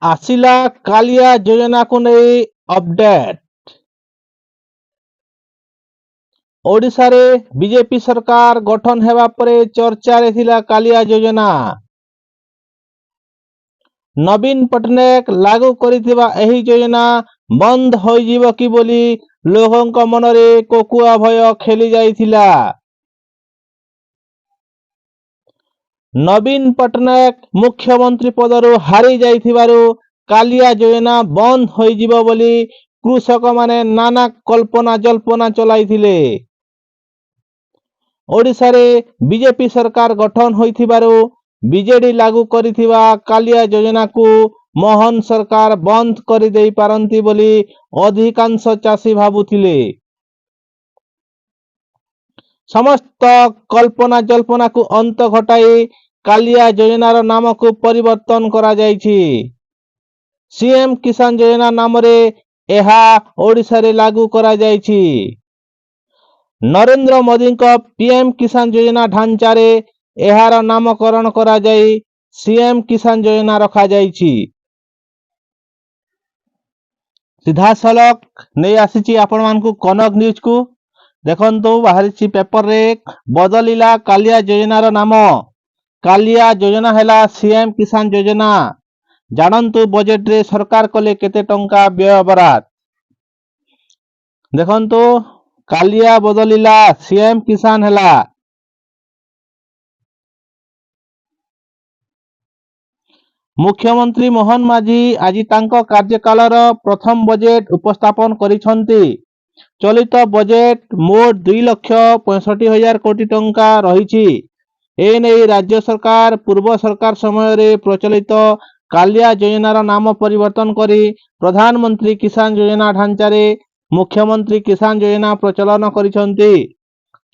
ଆସିଲା କାଳିଆ ଯୋଜନାକୁ ନେଇ ଅପଡେଟ୍। ଓଡ଼ିଶାରେ ବିଜେପି ସରକାର ଗଠନ ହେବା ପରେ ଚର୍ଚ୍ଚାରେ ଥିଲା କାଳିଆ ଯୋଜନା। ନବୀନ ପଟ୍ଟନାୟକ ଲାଗୁ କରିଥିବା ଏହି ଯୋଜନା ବନ୍ଦ ହୋଇଯିବ କି ବୋଲି ଲୋକଙ୍କ ମନରେ କୋକୁଆ ଭୟ ଖେଳି ଯାଇଥିଲା। ନବୀନ ପଟ୍ଟନାୟକ ମୁଖ୍ୟମନ୍ତ୍ରୀ ପଦରୁ ହାରି ଯାଇଥିବାରୁ କାଳିଆ ଯୋଜନା ବନ୍ଦ ହୋଇଯିବ ବୋଲି କୃଷକମାନେ ନାନା କଳ୍ପନା ଜଳ୍ପନା ଚଳାଇଥିଲେ। ଓଡ଼ିଶାରେ ବିଜେପି ସରକାର ଗଠନ ହୋଇଥିବାରୁ ବିଜେଡି ଲାଗୁ କରିଥିବା କାଳିଆ ଯୋଜନାକୁ ମୋହନ ସରକାର ବନ୍ଦ କରିଦେଇ ପାରନ୍ତି ବୋଲି ଅଧିକାଂଶ ଚାଷୀ ଭାବୁଥିଲେ। ସମସ୍ତ କଳ୍ପନା ଜଳ୍ପନାକୁ ଅନ୍ତ ଘଟାଇ କାଳିଆ ଯୋଜନାର ନାମକୁ ପରିବର୍ତ୍ତନ କରାଯାଇଛି। ସିଏମ କିଷାନ ଯୋଜନା ନାମରେ ଏହା ଓଡ଼ିଶାରେ ଲାଗୁ କରାଯାଇଛି। ନରେନ୍ଦ୍ର ମୋଦିଙ୍କ ପିଏମ କିଷାନ ଯୋଜନା ଢାଞ୍ଚାରେ ଏହାର ନାମକରଣ କରାଯାଇ ସିଏମ କିଷାନ ଯୋଜନା ରଖାଯାଇଛି। ସିଧାସଳଖ ନେଇ ଆସିଛି ଆପଣମାନଙ୍କୁ କନକ ନ୍ୟୁଜକୁ। ଦେଖନ୍ତୁ ବାହାରିଛି ପେପରରେ, ବଦଳିଲା କାଳିଆ ଯୋଜନାର ନାମ। କାଳିଆ ଯୋଜନା ହେଲା ସିଏମ କିଷାନ ଯୋଜନା। ଜାଣନ୍ତୁ ବଜେଟରେ ସରକାର କଲେ କେତେ ଟଙ୍କା ବ୍ୟୟବରାଦ। ଦେଖନ୍ତୁ କାଳିଆ ବଦଳିଲା, ସିଏମ କିଷାନ ହେଲା। ମୁଖ୍ୟମନ୍ତ୍ରୀ ମୋହନ ମାଝୀ ଆଜି ତାଙ୍କ କାର୍ଯ୍ୟକାଳର ପ୍ରଥମ ବଜେଟ୍ ଉପସ୍ଥାପନ କରିଛନ୍ତି। ଚଳିତ ବଜେଟ୍ ମୋଟ 2,65,000 କୋଟି ଟଙ୍କା ରହିଛି। ଏନେଇ ରାଜ୍ୟ ସରକାର ପୂର୍ବ ସରକାର ସମୟରେ ପ୍ରଚଳିତ କାଳିଆ ଯୋଜନାର ନାମ ପରିବର୍ତ୍ତନ କରି ପ୍ରଧାନମନ୍ତ୍ରୀ କିଷାନ ଯୋଜନା ଢାଞ୍ଚାରେ ମୁଖ୍ୟମନ୍ତ୍ରୀ କିଷାନ ଯୋଜନା ପ୍ରଚଳନ କରିଛନ୍ତି।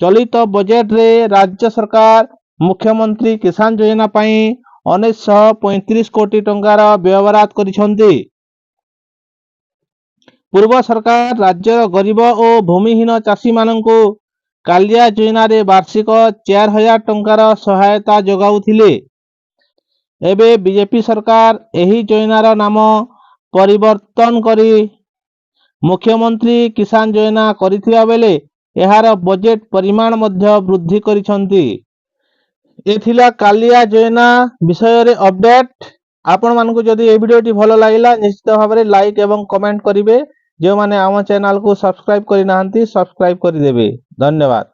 ଚଳିତ ବଜେଟରେ ରାଜ୍ୟ ସରକାର ମୁଖ୍ୟମନ୍ତ୍ରୀ କିଷାନ ଯୋଜନା ପାଇଁ 1935 କୋଟି ଟଙ୍କାର ବ୍ୟୟବରାଦ କରିଛନ୍ତି। ପୂର୍ବ ସରକାର ରାଜ୍ୟର ଗରିବ ଓ ଭୂମିହୀନ ଚାଷୀମାନଙ୍କୁ କାଳିଆ ଯୋଜନାରେ ବାର୍ଷିକ 4,000 ଟଙ୍କାର ସହାୟତା ଯୋଗାଉଥିଲେ। ଏବେ ବିଜେପି ସରକାର ଏହି ଯୋଜନାର ନାମ ପରିବର୍ତ୍ତନ କରି ମୁଖ୍ୟମନ୍ତ୍ରୀ କିଷାନ ଯୋଜନା କରିଥିବା ବେଳେ ଏହାର ବଜେଟ୍ ପରିମାଣ ମଧ୍ୟ ବୃଦ୍ଧି କରିଛନ୍ତି। ଏ ଥିଲା କାଳିଆ ଯୋଜନା ବିଷୟରେ ଅପଡେଟ୍। ଆପଣମାନଙ୍କୁ ଯଦି এই ଭିଡ଼ିଓଟି ଭଲ ଲାଗିଲା ନିଶ୍ଚିତ ଭାବରେ ଲାଇକ୍ ଏବଂ କମେଣ୍ଟ କରିବେ। ଯେଉଁମାନେ ଆମ ଚ୍ୟାନେଲକୁ ସବସ୍କ୍ରାଇବ୍ କରିନାହାନ୍ତି ସବସ୍କ୍ରାଇବ୍ କରିଦେବେ। ଧନ୍ୟବାଦ।